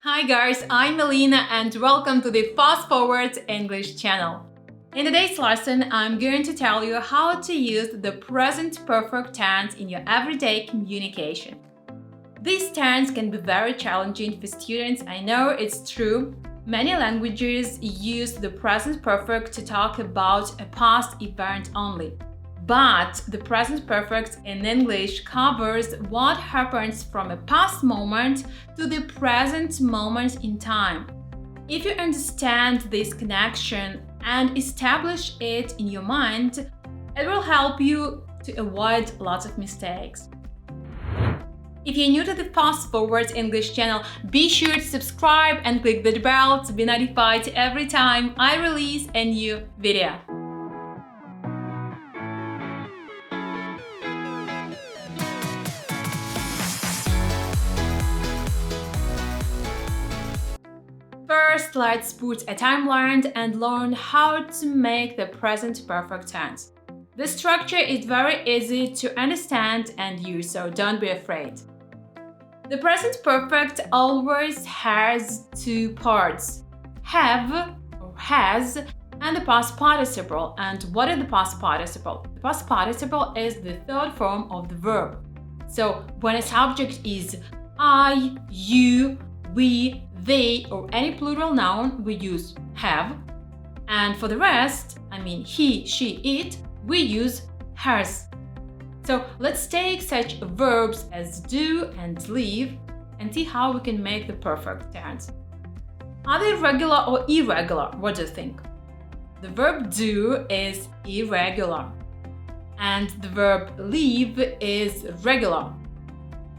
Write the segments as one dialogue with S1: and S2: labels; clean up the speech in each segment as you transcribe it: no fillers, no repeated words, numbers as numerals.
S1: Hi guys, I'm Melina and welcome to the Fast Forward English channel. In today's lesson, I'm going to tell you how to use the present perfect tense in your everyday communication. This tense can be very challenging for students, I know it's true. Many languages use the present perfect to talk about a past event only. But the present perfect in English covers what happens from a past moment to the present moment in time. If you understand this connection and establish it in your mind, it will help you to avoid lots of mistakes. If you're new to the Fast Forward English channel, be sure to subscribe and click the bell to be notified every time I release a new video. First, let's put a timeline and learn how to make the present perfect tense. The structure is very easy to understand and use, so don't be afraid. The present perfect always has two parts, have or has, and the past participle. And what is the past participle? The past participle is the third form of the verb. So when a subject is I, you, we, they, or any plural noun, we use have. And for the rest, he, she, it, we use has. So let's take such verbs as do and leave and see how we can make the perfect tense. Are they regular or irregular? What do you think? The verb do is irregular. And the verb leave is regular.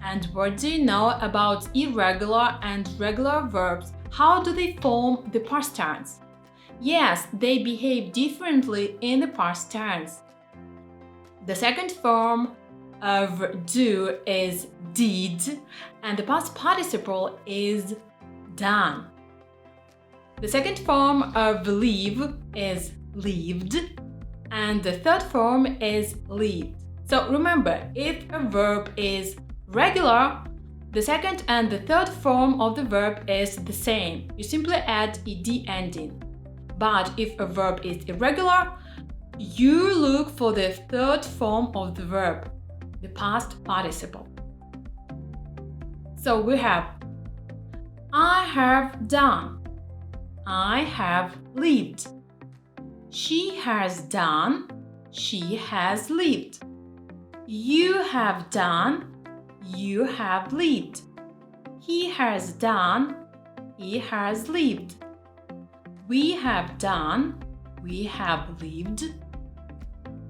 S1: And what do you know about irregular and regular verbs? How do they form the past tense? Yes, they behave differently in the past tense. The second form of do is did, and the past participle is done. The second form of leave is lived, and the third form is lived. So remember, if a verb is regular, the second and the third form of the verb is the same. You simply add ed ending. But if a verb is irregular, you look for the third form of the verb, the past participle. So we have I have done, I have lived, she has done, she has lived, you have done, you have lived. He has done, he has lived. We have done, we have lived.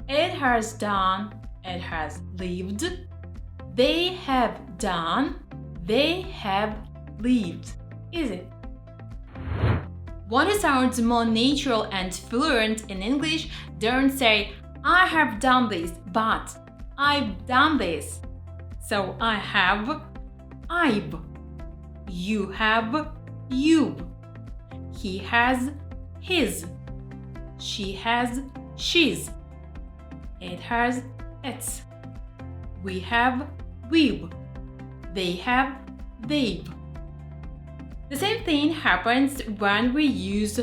S1: It has done, it has lived. They have done, they have lived. Easy. Want to sound more natural and fluent in English? Don't say, I have done this, but I've done this. So I have, I've. You have, you've. He has, his. She has, she's. It has, its. We have, we've. They have, they've. The same thing happens when we use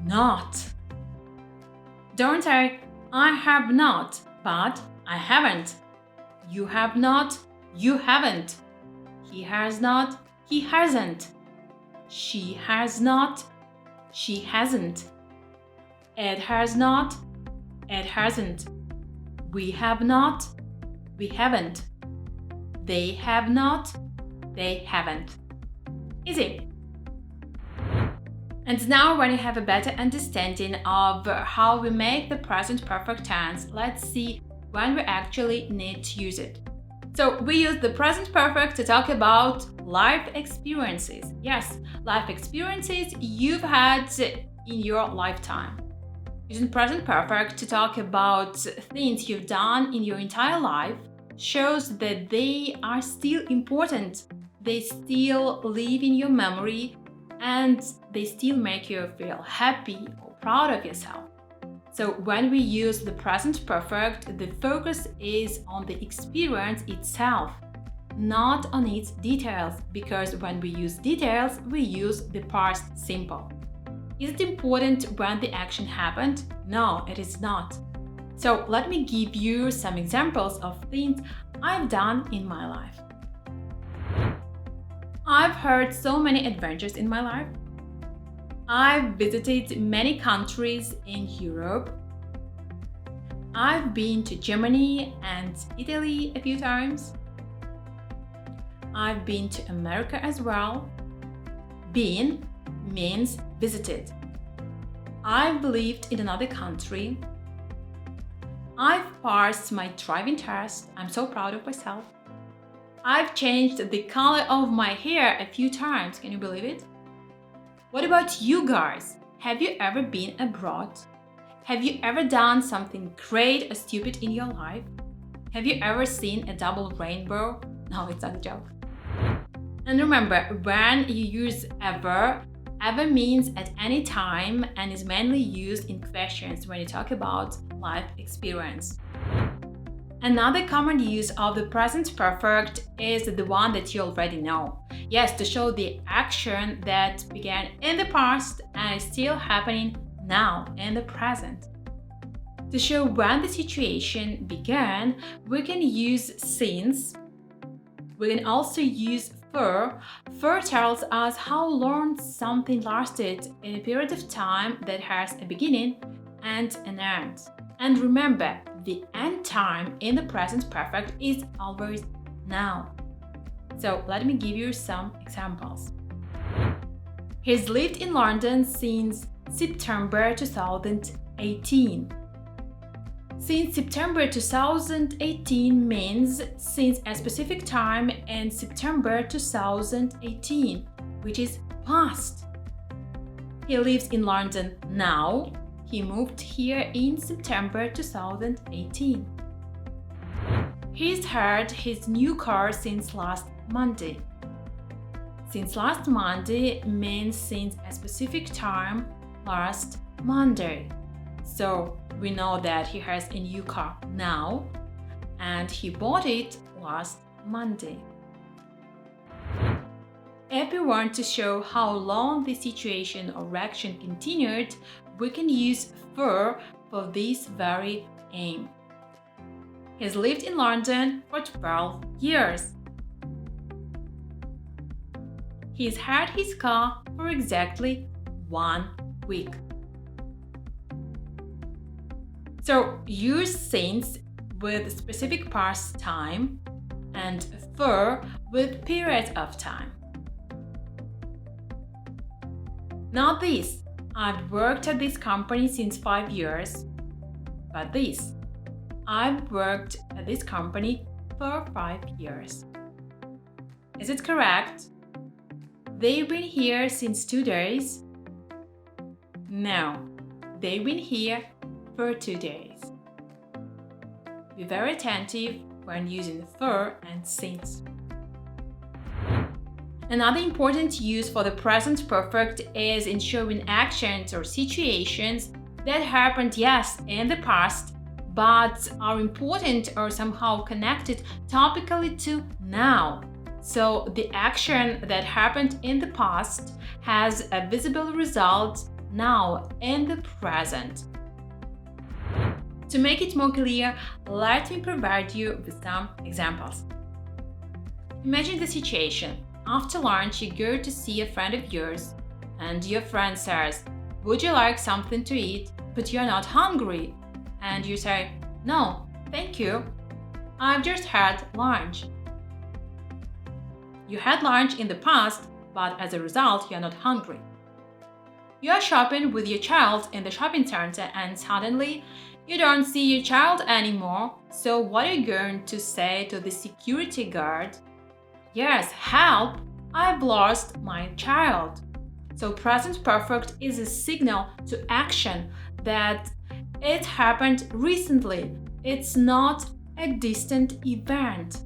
S1: not. Don't say, I have not, but I haven't. You have not, you haven't. He has not, he hasn't. She has not, she hasn't. It has not, it hasn't. We have not, we haven't. They have not, they haven't. Easy. And now when you have a better understanding of how we make the present perfect tense, let's see when we actually need to use it. So we use the present perfect to talk about life experiences. Yes, life experiences you've had in your lifetime. Using present perfect to talk about things you've done in your entire life shows that they are still important. They still live in your memory and they still make you feel happy or proud of yourself. So when we use the present perfect, the focus is on the experience itself, not on its details, because when we use details, we use the past simple. Is it important when the action happened? No, it is not. So let me give you some examples of things I've done in my life. I've had so many adventures in my life. I've visited many countries in Europe. I've been to Germany and Italy a few times. I've been to America as well. Been means visited. I've lived in another country. I've passed my driving test. I'm so proud of myself. I've changed the color of my hair a few times. Can you believe it? What about you guys? Have you ever been abroad? Have you ever done something great or stupid in your life? Have you ever seen a double rainbow? No, it's not a joke. And remember, when you use ever means at any time and is mainly used in questions when you talk about life experience. Another common use of the present perfect is the one that you already know. Yes, to show the action that began in the past and is still happening now in the present. To show when the situation began, we can use since. We can also use for. For tells us how long something lasted in a period of time that has a beginning and an end. And remember, the end time in the present perfect is always now. So let me give you some examples. He's lived in London since September 2018. Since September 2018 means since a specific time in September 2018, which is past. He lives in London now. He moved here in September 2018. He's had his new car since last Monday. Since last Monday means since a specific time last Monday. So we know that he has a new car now and he bought it last Monday. If we want to show how long the situation or action continued, we can use for this very aim. He's lived in London for 12 years. He's had his car for exactly 1 week. So use since with specific past time and for with period of time. Not this. I've worked at this company since 5 years. But this. I've worked at this company for 5 years. Is it correct? They've been here since 2 days. No, they've been here for 2 days. Be very attentive when using for and since. Another important use for the present perfect is in showing actions or situations that happened, yes, in the past, but are important or somehow connected topically to now. So the action that happened in the past has a visible result now in the present. To make it more clear, let me provide you with some examples. Imagine the situation. After lunch, you go to see a friend of yours, and your friend says, "Would you like something to eat, but you're not hungry?" And you say, "No, thank you. I've just had lunch." You had lunch in the past, but as a result, you're not hungry. You are shopping with your child in the shopping center, and suddenly you don't see your child anymore. So what are you going to say to the security guard? Yes, help! I've lost my child. So present perfect is a signal to action that it happened recently. It's not a distant event.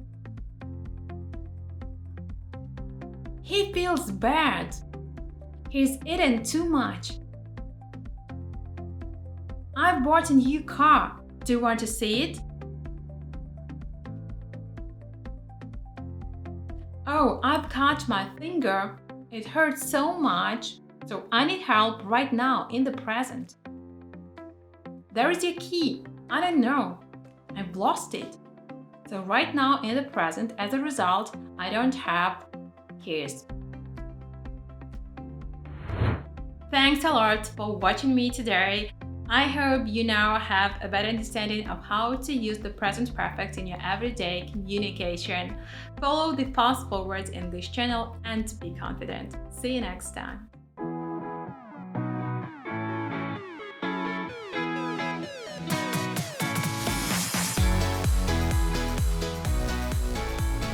S1: He feels bad. He's eaten too much. I've bought a new car. Do you want to see it? no, I've cut my finger. It hurts so much. So I need help right now in the present. There is your key. I don't know. I've lost it. So right now in the present, as a result, I don't have keys. Thanks a lot for watching me today. I hope you now have a better understanding of how to use the present perfect in your everyday communication. Follow the Fast Forward English channel and be confident. See you next time.